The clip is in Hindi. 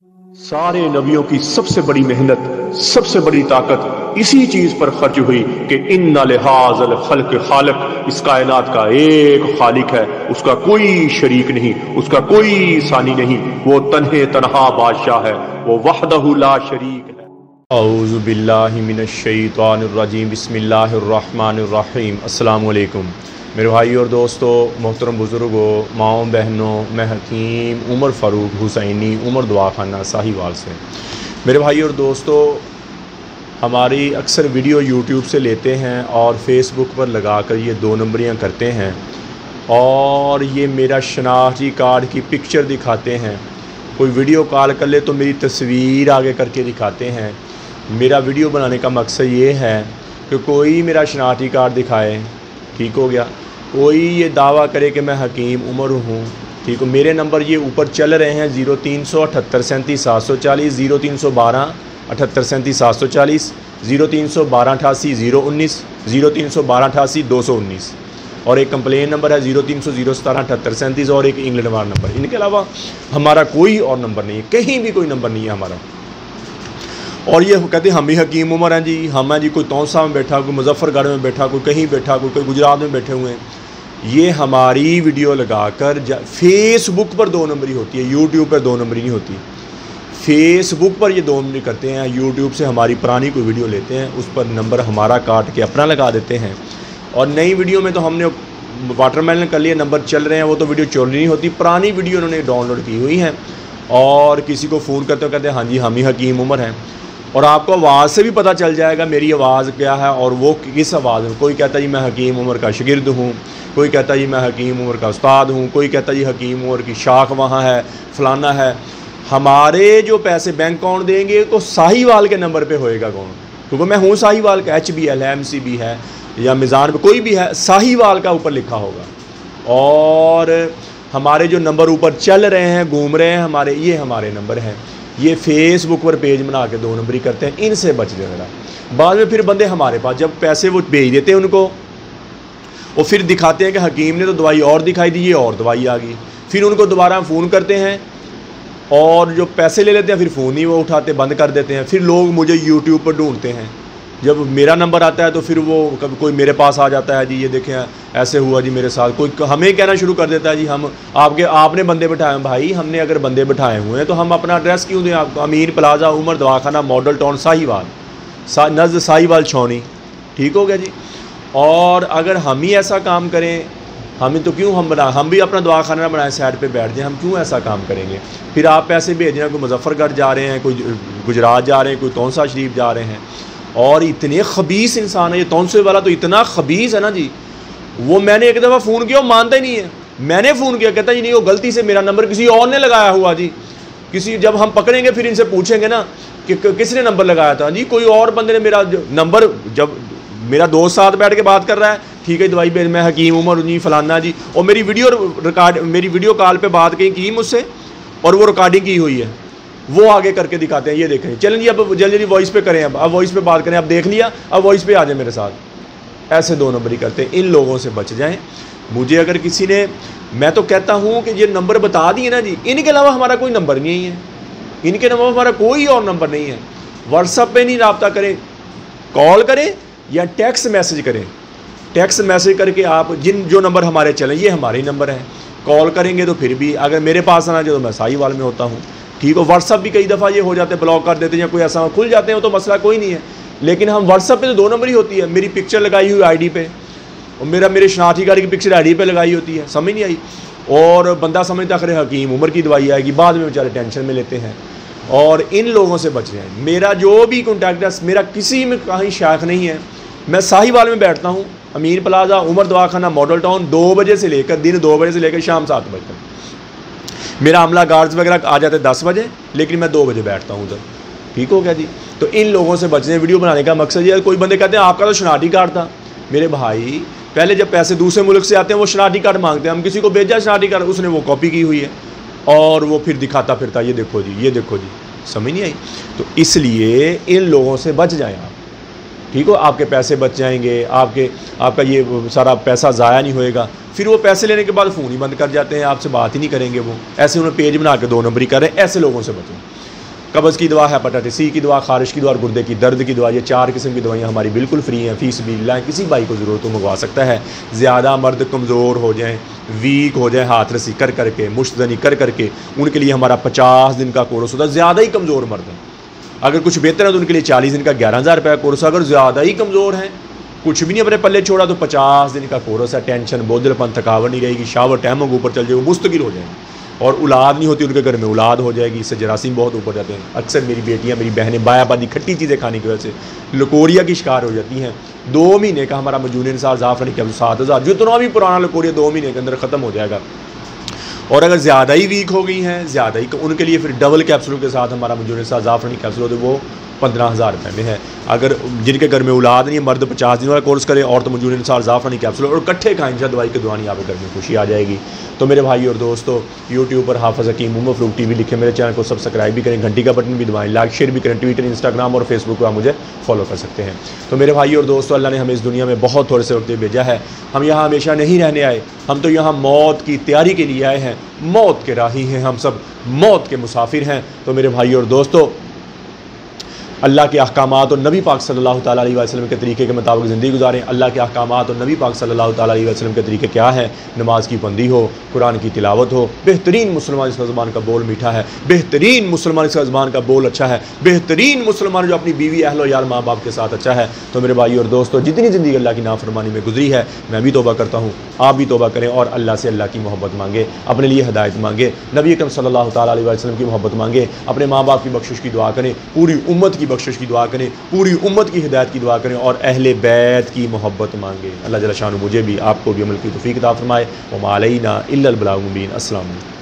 सारे नबियों की सबसे बड़ी मेहनत, सबसे बड़ी ताकत इसी चीज पर खर्च हुई कि इन्ना लिहाज़ल खल्क खालिक, इस कायनात का एक खालिक है, उसका कोई शरीक नहीं, उसका कोई सानी नहीं, वो तन्हे तन्हा बादशाह है, वो वहदहु ला शरीक है। औज़ु बिल्लाहि मिनश शैतानिर रजीम, बिस्मिल्लाहिर रहमानिर रहीम। अस्सलामु अलैकुम मेरे भाई और दोस्तों, मोहतरम बुज़ुर्गों, माओ बहनों, मैं हकीम उमर फ़ारूक हुसैनी, उमर दवाखाना साहिवाल से। मेरे भाई और दोस्तों, हमारी अक्सर वीडियो यूट्यूब से लेते हैं और फेसबुक पर लगाकर ये 2 नंबरियाँ करते हैं और ये मेरा शनाख्ती कार्ड की पिक्चर दिखाते हैं। कोई वीडियो कॉल कर ले तो मेरी तस्वीर आगे करके दिखाते हैं। मेरा वीडियो बनाने का मकसद ये है कि कोई मेरा शनाख्ती कार्ड दिखाए, ठीक हो गया, कोई ये दावा करे कि मैं हकीम उमर हूँ, ठीक हो। मेरे नंबर ये ऊपर चल रहे हैं 0378 37 740, 0312 78 37 740, 0312 88 019, 0312 88 219 और एक कंप्लेन नंबर है 0300 017 78 37 और एक इंग्लैंड वाला नंबर। इनके अलावा हमारा कोई और नंबर नहीं है, कहीं भी कोई नंबर नहीं है हमारा। और ये कहते हैं हम ही हकीम उमर हैं जी, हम हैं जी, कोई तौसा में बैठा, कोई मुजफ्फरगढ़ में बैठा, कोई कहीं बैठा, कोई गुजरात में बैठे हुए हैं। ये हमारी वीडियो लगाकर फेसबुक पर 2 नंबरी होती है, यूट्यूब पर 2 नंबरी नहीं होती। फेसबुक पर ये 2 नंबरी करते हैं, यूट्यूब से हमारी पुरानी कोई वीडियो लेते हैं, उस पर नंबर हमारा काट के अपना लगा देते हैं। और नई वीडियो में तो हमने वाटरमेलन कर लिया, नंबर चल रहे हैं, वो तो वीडियो चोरी नहीं होती, पुरानी वीडियो उन्होंने डाउनलोड की हुई हैं। और किसी को फ़ोन करते हो कहते हैं हाँ जी हम ही हकीम उमर हैं। और आपको आवाज़ से भी पता चल जाएगा मेरी आवाज़ क्या है और वो किस आवाज़ में। कोई कहता जी मैं हकीम उमर का शागिर्द हूँ, कोई कहता जी मैं हकीम उमर का उस्ताद हूँ, कोई कहता जी हकीम उमर की शाख वहाँ है, फ़लाना है। हमारे जो पैसे बैंक अकाउंट देंगे तो साहिवाल के नंबर पे होएगा कौन, क्योंकि मैं हूँ साहिवाल का, HBL है, MCB है या मिज़ान पे कोई भी है, साहिवाल का ऊपर लिखा होगा। और हमारे जो नंबर ऊपर चल रहे हैं, घूम रहे हैं हमारे, ये हमारे नंबर हैं। ये फेसबुक पर पेज बना के 2 नंबरी करते हैं, इनसे बच जाएगा। बाद में फिर बंदे हमारे पास जब पैसे वो भेज देते हैं उनको, वो फिर दिखाते हैं कि हकीम ने तो दवाई और दिखाई दी, ये और दवाई आ गई। फिर उनको दोबारा फ़ोन करते हैं और जो पैसे ले लेते हैं फिर फ़ोन ही वो उठाते, बंद कर देते हैं। फिर लोग मुझे यूट्यूब पर ढूंढते हैं, जब मेरा नंबर आता है तो फिर वो कभी कोई मेरे पास आ जाता है, जी ये देखें ऐसे हुआ जी मेरे साथ। कोई हमें कहना शुरू कर देता है जी हम आपने बंदे बिठाए। भाई हमने अगर बंदे बिठाए हुए हैं तो हम अपना एड्रेस क्यों दें आपको? अमीन प्लाजा, उमर दवाखाना, मॉडल टाउन, साहिवाल, नज़ साहिवाल छौनी, ठीक हो गया जी। और अगर हम ही ऐसा काम करें, हम तो क्यों हम भी अपना दवाखाना बनाए साइड पे बैठ जाएं, हम क्यों ऐसा काम करेंगे? फिर आप पैसे भेज रहे हैं, कोई मुजफ्फरगढ़ जा रहे हैं, कोई गुजरात जा रहे हैं, कोई तौसा शरीफ जा रहे हैं। और इतने खबीस इंसान है ये तौसे वाला, तो इतना खबीस है ना जी। वो मैंने एक दफ़ा फ़ोन किया, वो मानता ही नहीं है। मैंने फ़ोन किया, कहता जी नहीं वो गलती से मेरा नंबर किसी और ने लगाया हुआ जी। जब हम पकड़ेंगे फिर इनसे पूछेंगे ना कि किसने नंबर लगाया था जी, कोई और बंदे ने मेरा नंबर, जब मेरा दोस्त साथ बैठ के बात कर रहा है, ठीक है दवाई भेज, मैं हकीम उमर जी फ़लाना जी, और मेरी वीडियो कॉल पर बात कहीं की मुझसे और वो रिकॉर्डिंग की हुई है, वो आगे करके दिखाते हैं। ये देखें, चलें जी अब जल्दी वॉइस पे करें, अब वॉइस पे बात करें, अब देख लिया, अब वॉइस पे आ जाए मेरे साथ। ऐसे 2 नंबरी करते हैं, इन लोगों से बच जाएं। मुझे अगर किसी ने, मैं तो कहता हूँ कि ये नंबर बता दिए ना जी, इनके अलावा हमारा कोई नंबर नहीं है, इनके अलावा हमारा कोई और नंबर नहीं है। व्हाट्सएप पे नहीं रब्ता करें, कॉल करें या टेक्स्ट मैसेज करें। टेक्स्ट मैसेज करके आप जो नंबर हमारे चलें ये हमारे ही नंबर हैं। कॉल करेंगे तो फिर भी अगर मेरे पास आना चाहिए तो मैं साहिवाल में होता हूँ, ठीक हो। व्हाट्सअप भी कई दफ़ा ये हो जाते हैं, ब्लॉक कर देते हैं या कोई ऐसा खुल जाते हैं, तो मसला कोई नहीं है। लेकिन हम व्हाट्सअप पे तो 2 नंबर ही होती है, मेरी पिक्चर लगाई हुई आईडी पे और मेरे शनाख्ती कार्ड की पिक्चर आईडी पे लगाई होती है, समझ नहीं आई। और बंदा समझता खरे हकीम उमर की दवाई आएगी, बाद में बेचारे टेंशन में लेते हैं। और इन लोगों से बच रहे हैं। मेरा जो भी कॉन्टैक्ट है, मेरा किसी में कहीं शाख नहीं है। मैं साहिवाल में बैठता हूँ, अमीन प्लाजा, उमर दवाखाना, मॉडल टाउन, 2 बजे से लेकर दिन 2 बजे से लेकर शाम 7 बजे तक। मेरा अमला गार्ड्स वगैरह आ जाते 10 बजे, लेकिन मैं 2 बजे बैठता हूँ उधर, ठीक हो गया जी। तो इन लोगों से बचने वीडियो बनाने का मकसद ये। कोई बंदे कहते हैं आपका तो शनाख्ती कार्ड था। मेरे भाई पहले जब पैसे दूसरे मुल्क से आते हैं वो शनाख्ती कार्ड मांगते हैं, हम किसी को भेजा शनाख्ती कार्ड, उसने वो कॉपी की हुई है और वो फिर दिखाता फिरता, ये देखो जी, ये देखो जी, समझ नहीं आई। तो इसलिए इन लोगों से बच जाएँ आप, ठीक हो। आपके पैसे बच जाएंगे, आपका ये सारा पैसा ज़ाया नहीं होएगा। फिर वो पैसे लेने के बाद फ़ोन ही बंद कर जाते हैं, आपसे बात ही नहीं करेंगे वो। ऐसे उन्होंने पेज बना के 2 नंबरी कर रहे हैं, ऐसे लोगों से बचें। कब्ज़ की दवा, हेपेटाइटिस सी की दवा, खारिश की दवा और गुर्दे की दर्द की दवा, ये 4 किस्म की दवाइयाँ हमारी बिल्कुल फ्री हैं। फ़ीस बिल्लाह किसी भाई को ज़रूरत हो मंगवा सकता है। ज़्यादा मर्द कमज़ोर हो जाएँ, वीक हो जाए, हाथ रसी कर करके, मुश्तनी कर करके, उनके लिए हमारा 50 दिन का कोर्स होता है। ज़्यादा ही कमज़ोर मर्द हैं, अगर कुछ बेहतर है तो उनके लिए 40 दिन का 11,000 रुपये का कोर्स। अगर ज़्यादा ही कमज़ोर हैं, कुछ भी नहीं अपने पल्ले छोड़ा, तो 50 दिन का कोर्स है। टेंशन, बोझलपन, थकावट नहीं रहेगी, शावर टाइम होगा ऊपर चल जाएगी, मुस्तकिल हो जाएंगे। और औलाद नहीं होती उनके घर में, औलाद हो जाएगी। इससे जरासीम बहुत ऊपर जाते हैं। अक्सर मेरी बेटियां, मेरी बहनें बायाबादी खट्टी चीज़ें खाने की वजह से लकोरिया की शिकार हो जाती हैं। 2 महीने का हमारा मजून इंसार ज़ाफ़रानी कैप्सूल 7,000, जितना भी पुराना लकोरिया 2 महीने के अंदर ख़त्म हो जाएगा। और अगर ज़्यादा ही वीक हो गई हैं, ज़्यादा ही, उनके लिए फिर डबल कैप्सूल के साथ हमारा मजून इंसार ज़ाफ़रानी कैप्सूल होते, वो 15,000 रुपये में है। अगर जिनके घर में औलाद नहीं है, मर्द 50 दिन वाला कोर्स करे, और तो मजून इंसार ज़ाफ़रानी कैप्सूल और इकट्ठे खाएं, इंशाअल्लाह दवाई के दुआनी आपके घर में खुशी आ जाएगी। तो मेरे भाई और दोस्तों, यूट्यूब पर हाफ़िज़ हकीम उमर फ़ारूक टीवी लिखे, मेरे चैनल को सब्सक्राइब भी करें, घंटी का बटन भी दबाएं, लाइक शेयर भी करें। ट्विटर, इंस्टाग्राम और फेसबुक पर आप मुझे फॉलो कर सकते हैं। तो मेरे भाई और दोस्तों, अल्लाह ने हमें इस दुनिया में बहुत थोड़े से वक्त भेजा है। हम यहाँ हमेशा नहीं रहने आए, हम तो यहाँ मौत की तैयारी के लिए आए हैं। मौत के राही हैं हम सब, मौत के मुसाफिर हैं। तो मेरे भाई और दोस्तों, अल्लाह के अहकामात और नबी पाक सल्लल्लाहु ताला अलैहि वसल्लम के तरीके के मुताबिक ज़िंदगी गुजारें। अल्लाह के अहकामात और नबी पाक सल्लल्लाहु ताला अलैहि वसल्लम के तरीके क्या है? नमाज की बंदी हो, कुरान की तिलावत हो, बेहतरीन मुसलमान इसका ज़बान का बोल मीठा है, बेहतरीन मुसलमान इसका ज़बान का बोल अच्छा है, बेहतरीन मुसलमान जो अपनी बीवी, अहलो यार, माँ बाप के साथ अच्छा है। तो मेरे भाई और दोस्तों, जितनी ज़िंदगी अल्लाह की नाफरमानी में गुजरी है, मैं भी तौबा करता हूँ, आप भी तौबा करें और अल्लाह से अल्लाह की मोहब्बत मांगे, अपने लिए हिदायत मांगे, नबी अकरम सल्लल्लाहु ताला अलैहि वसल्लम की मोहब्बत मांगे, अपने माँ बाप की बख्शिश की दुआ करें, पूरी उम्मत की बख्शिश की दुआ करें, पूरी उम्मत की हिदायत की दुआ करें और अहले बैत की मोहब्बत मांगे। अल्लाह जल्ल शानु मुझे भी, आपको भी अमल की तौफीक अता फरमाए। व मा अलैना इल्लल बलागुल मुबीन। अस्सलाम वालेकुम।